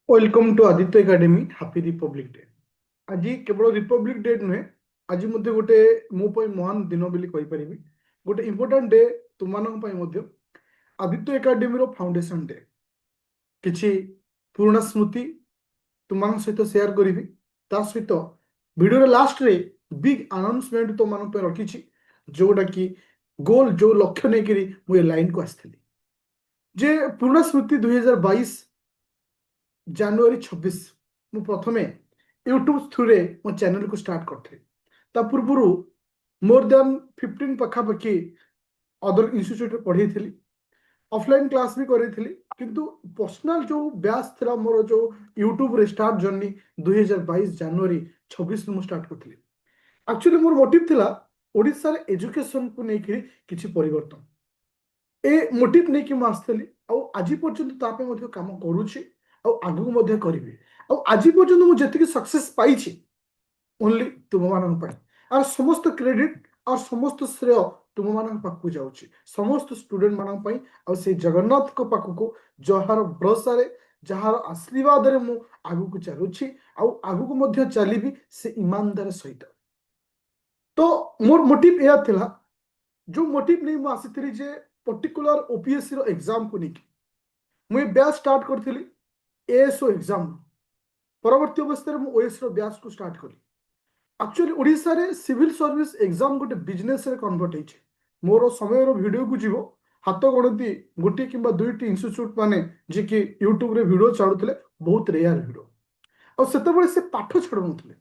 Welcome to Aditya academy happy republic day. आज केवल Republic day नुहे, आज मध्य गोटे मो पई महान दिन बोली कहि परिबी। गोटे इंपोर्टेंट डे तुमनक पई मध्य आदित्य एकेडमी रो फाउंडेशन डे। किछि पुराना स्मृति तुमन सहित शेयर करिबी। ता सहित वीडियो लास्ट रे बिग अनाउंसमेंट तुमन पे रखिछि, जोटा कि गोल जो लक्ष्य नै करी मु लाइन को आस्थली जे पुराना स्मृति 2022 ଜାନୁଆରୀ 26 ମୁଁ ପ୍ରଥମେ ୟୁଟ୍ୟୁବ ଥ୍ରୁରେ ମୋ ଚ୍ୟାନେଲକୁ ଷ୍ଟାର୍ଟ କରିଥିଲି। ତା ପୂର୍ବରୁ ମୋର ଦେନ୍ 15 ପାଖାପାଖି ଅଦର ଇନଷ୍ଟିଚ୍ୟୁଟରେ ପଢ଼େଇଥିଲି, ଅଫଲାଇନ୍ କ୍ଲାସ୍ ବି କରିଥିଲି। କିନ୍ତୁ ପର୍ସନାଲ ଯେଉଁ ବ୍ୟାଚ୍ ଥିଲା ମୋର, ଯେଉଁ ୟୁଟ୍ୟୁବରେ ଷ୍ଟାର୍ଟ ଜର୍ଣ୍ଣି 2022 ଜାନୁଆରୀ 26 ମୁଁ ଷ୍ଟାର୍ଟ କରିଥିଲି। ଆକ୍ଚୁଆଲି ମୋର ମୋଟିଭ ଥିଲା ଓଡ଼ିଶାରେ ଏଜୁକେସନକୁ ନେଇକି କିଛି ପରିବର୍ତ୍ତନ। ଏ ମୋଟିଭ ନେଇକି ମୁଁ ଆସିଥିଲି, ଆଉ ଆଜି ପର୍ଯ୍ୟନ୍ତ ତା ପାଇଁ ମଧ୍ୟ କାମ କରୁଛି, ଆଉ ଆଗକୁ ମଧ୍ୟ କରିବି। ଆଉ ଆଜି ପର୍ଯ୍ୟନ୍ତ ମୁଁ ଯେତିକି ସକ୍ସେସ୍ ପାଇଛି ଓନ୍ଲି ତୁମମାନଙ୍କ ପାଇଁ। ଆଉ ସମସ୍ତ କ୍ରେଡିଟ୍ ଆଉ ସମସ୍ତ ଶ୍ରେୟ ତୁମମାନଙ୍କ ପାଖକୁ ଯାଉଛି, ସମସ୍ତ ଷ୍ଟୁଡେଣ୍ଟ ମାନଙ୍କ ପାଇଁ। ଆଉ ସେଇ ଜଗନ୍ନାଥଙ୍କ ପାଖକୁ ଯାହାର ଭରସାରେ, ଯାହାର ଆଶୀର୍ବାଦରେ ମୁଁ ଆଗକୁ ଚାଲୁଛି, ଆଉ ଆଗକୁ ମଧ୍ୟ ଚାଲିବି ସେ ଇମାନଦାର ସହିତ। ତ ମୋର ମୋଟିଭ ଏହା ଥିଲା, जो मोटिव नहीं ମୁଁ ଆସିଥିଲି ଯେ पर्टिकुलर ओपीएससी रो एग्जाम को नहीं। मुझे बैच स्टार्ट करी एएसओ एग्जाम, परवर्ती अवस्था में ओएस रो बैच को स्टार्ट करी। एक्चुअली ओडिशा रे सिविल सर्विस एग्जाम गोटे बिजनेस रे कन्वर्ट होइছে। मोर समय रो वीडियो को जीवो हाथ गणती गोटे किंबा दुईटी इंस्टीट्यूट माने जे कि यूट्यूब रे वीडियो छाड़ुଥିଲେ, बहुत रेयर वीडियो। और सेतेबेले से पाठ छाड़ु नथिले,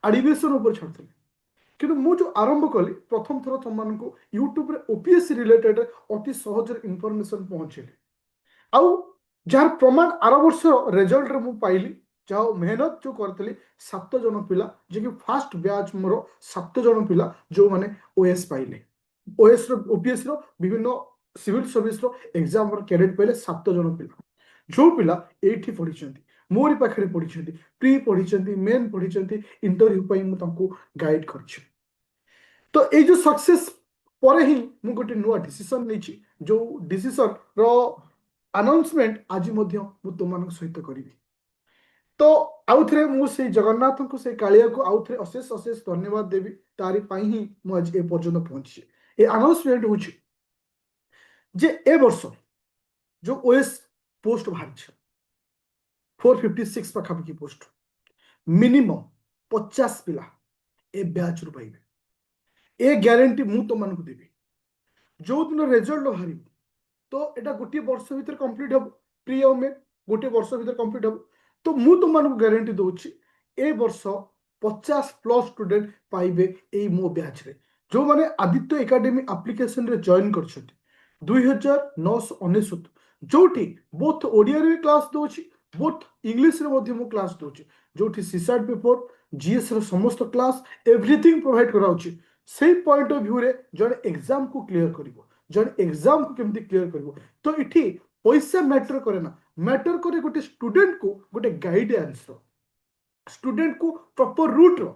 एडुकेशन ऊपर छाड़ुଥିଲେ। কিন্তু ମୁଁ ଯେଉଁ ଆରମ୍ଭ କଲି ପ୍ରଥମ ଥର ତୁମମାନଙ୍କୁ ୟୁଟ୍ୟୁବରେ ଓପିଏସସି ରିଲେଟେଡ୍ ଅତି ସହଜରେ ଇନଫର୍ମେସନ୍ ପହଞ୍ଚେଇଲି। ଆଉ ଯାହାର ପ୍ରମାଣ ଆର ବର୍ଷର ରେଜଲ୍ଟରେ ମୁଁ ପାଇଲି। ଯାହା ମେହନତ ଯେଉଁ କରିଥିଲି, 7 ଜଣ ପିଲା, ଯିଏକି ଫାଷ୍ଟ ବ୍ୟାଚ୍ ମୋର 7 ଜଣ ପିଲା ଯେଉଁମାନେ ଓଏସ୍ ପାଇଲେ। ଓଏସ୍ର ଓପିଏସ୍ସିର ବିଭିନ୍ନ ସିଭିଲ ସର୍ଭିସର ଏକ୍ଜାମର କ୍ୟାଡେଟ୍ ପାଇଲେ 7 ଜଣ ପିଲା। ଯେଉଁ ପିଲା ଏଇଠି ପଢ଼ିଛନ୍ତି, ମୋରି ପାଖରେ ପଢ଼ିଛନ୍ତି, ପ୍ରି ପଢ଼ିଛନ୍ତି, ମେନ୍ ପଢ଼ିଛନ୍ତି, ଇଣ୍ଟରଭ୍ୟୁ ପାଇଁ ମୁଁ ତାଙ୍କୁ ଗାଇଡ୍ କରିଛି। तो ये सक्सेस पर ही मु गोटे नुआ डिसीजन नहीं, जो डिसीजन रो अनाउंसमेंट आज तुम सहित करी। तो आउ थे मुझे जगन्नाथ को से कालिया को आउ थे अशेष अशेष धन्यवाद देवी। तारी पाई ही मुझे ए पर्यंत पहुंची। ए अनाउंसमेंट हो जे ए वर्ष जो ओएस पोस्ट बाहर 456 पाखापाखि पोस्ट, मिनिमम 50 पिला ए बैच रु पाइबे। ए ग्यारंटी मु तुम देवी। जो दिन रिजल्ट बाहर तो यहाँ गोटे वर्ष भर कंप्लीट हम, प्री और मे गोटे वर्ष भर कंप्लीट हम। तो मु तुम गारंटी दूची ए वर्ष 50+ स्टूडेंट पाइबे ए मो बैच रे, जो माने आदित्य एकेडमी एप्लिकेशन रे जॉइन कर 2999 जोठी बोथ ओडिया रे क्लास दोची, बोथ इंग्लिश रे मध्य मु क्लास दोची, जोठी सीसैट पेपर जीएस रे समस्त क्लास एवरीथिंग प्रोवाइड कराउची। से पॉइंट ऑफ व्यू रे जने एग्जाम को क्लियर करिवो, जने एग्जाम को केमती क्लियर करिवो। तो इठी पैसा मैटर करे ना, मैटर करे गोटे स्टूडेंट को गोटे गाइडेंस रो, स्टूडेंट को प्रॉपर रूट रो।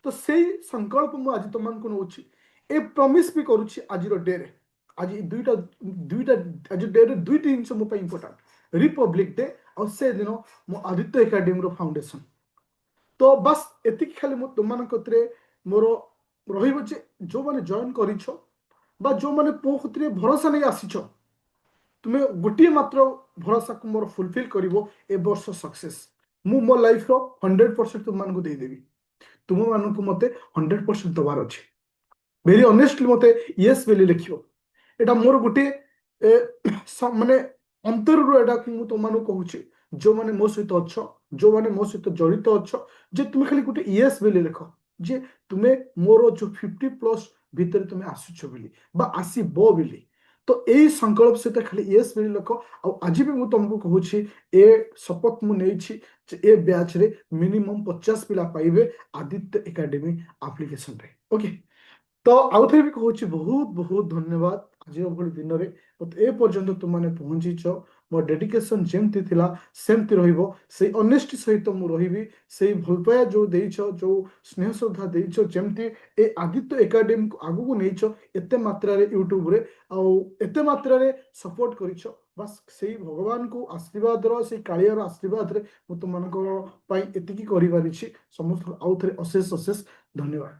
तो से संकल्प मु आज तुमको नौची, ए प्रॉमिस भी करूची आज रो डे रे। आज दुईटा दुईटा आज डे रे दुईटी जिनस मो पई इंपोर्टेंट, रिपब्लिक डे और से दिन मो आदित्य एकेडमी रो फाउंडेशन। तो बस एतिक खाली मु तुमन कतरे मोर रहिबो जे जो माने जॉइन करिछो बा जो माने पो खतरे भरोसा नहीं आसीछो, तुम्हें गोटे मात्र भरोसा को मोर फुलफिल करिवो ए वर्ष सक्सेस। मु मो लाइफ रो 100% तुम मानकु दे देबी। तुम मानकु मते 100% दबार अछि। वेरी ऑनेस्टली मते यस बेली लिखियो। एटा मोर गोटे माने अंतर रो एटा मु तुम मानकु कहूची, जो माने मो सहित अच्छो, जो माने मो सहित जड़ित अच्छो, जे तुम खाली गोटे यस बेली लिख जे तुम्हें मोर जो 50+ भितर तुम्हें आसुछ बोली बा आसीबो बोली। तो यही संकल्प सहित खाली यस बोली लिख। आज भी मुझे तुमको कहूँ ए शपथ मुझे ए बैच रे मिनिमम 50 पिला पाइबे आदित्य एकेडमी एप्लिकेशन रे। ओके, तो आउ थे भी कहूँ बहुत बहुत धन्यवाद। आज भली दिन में मत ए पर्यंत तुमने पहुंचीच, मो डेडिकेशन जेमती थिला सेमती रहिबो से ऑनेस्टी सहित मु रहिबी से भल पाया जो देइछो जो स्नेह श्रद्धा देइछो जेमती ए आदित्य एकेडमी को आगु को नेइछो एते मात्रा रे यूट्यूब रे आ एते मात्रा रे सपोर्ट करिछो बस से भगवान को आशीर्वाद रो से कालियार आशीर्वाद रे मु तुमनको पाई एतिकी करि पारिछि समस्त आउ थरे अशेष अशेष धन्यवाद।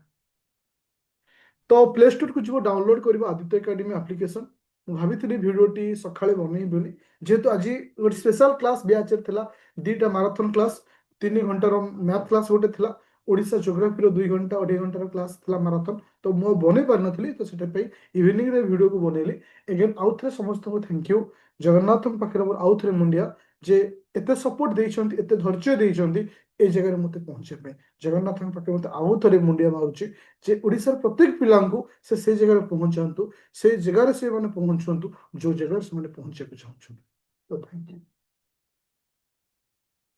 तो प्ले स्टोर को जीव डाउनलोड कर आदित्य एकेडमी एप्लिकेशन ମୁଁ ଭାବିଥିଲି ଭିଡ଼ିଓଟି ସକାଳେ ବନେଇବି ବୋଲି ଯେହେତୁ ଆଜି ଗୋଟେ ସ୍ପେଶାଲ କ୍ଲାସ୍ ବ୍ୟାଚ୍ ଥିଲା ଦୁଇଟା ମାରାଥନ କ୍ଲାସ୍ 3 ଘଣ୍ଟାର ମ୍ୟାଥ୍ କ୍ଲାସ୍ ଗୋଟେ ଥିଲା ଓଡ଼ିଶା ଜୋଗ୍ରାଫିର 2 ଘଣ୍ଟା 2.5 ଘଣ୍ଟାର କ୍ଲାସ୍ ଥିଲା ମାରାଥନ ତ ମୁଁ ବନେଇ ପାରିନଥିଲି ତ ସେଟା ପାଇଁ ଇଭିନିଂରେ ଭିଡ଼ିଓକୁ ବନେଇଲି ଏଗେନ୍ ଆଉ ଥରେ ସମସ୍ତଙ୍କୁ ଥ୍ୟାଙ୍କ ୟୁ ଜଗନ୍ନାଥଙ୍କ ପାଖରେ ମୋର ଆଉ ଥରେ ମୁଣ୍ଡିଆ ଯେ ଏତେ ସପୋର୍ଟ ଦେଇଛନ୍ତି ଏତେ ଧୈର୍ଯ୍ୟ ଦେଇଛନ୍ତି ଏ ଜାଗାରେ ମୋତେ ପହଞ୍ଚିବା ପାଇଁ ଜଗନ୍ନାଥଙ୍କ ପାଖରେ ମୋତେ ଆଉ ଥରେ ମୁଣ୍ଡିଆ ମାରୁଛି ଯେ ଓଡ଼ିଶାର ପ୍ରତ୍ୟେକ ପିଲାଙ୍କୁ ସେ ଜାଗାରେ ପହଞ୍ଚାନ୍ତୁ ସେ ଜାଗାରେ ସେମାନେ ପହଞ୍ଚନ୍ତୁ ଯୋଉ ଜାଗାରେ ସେମାନେ ପହଞ୍ଚିବାକୁ ଚାହୁଁଛନ୍ତି ତ ଥ୍ୟାଙ୍କ ୟୁ।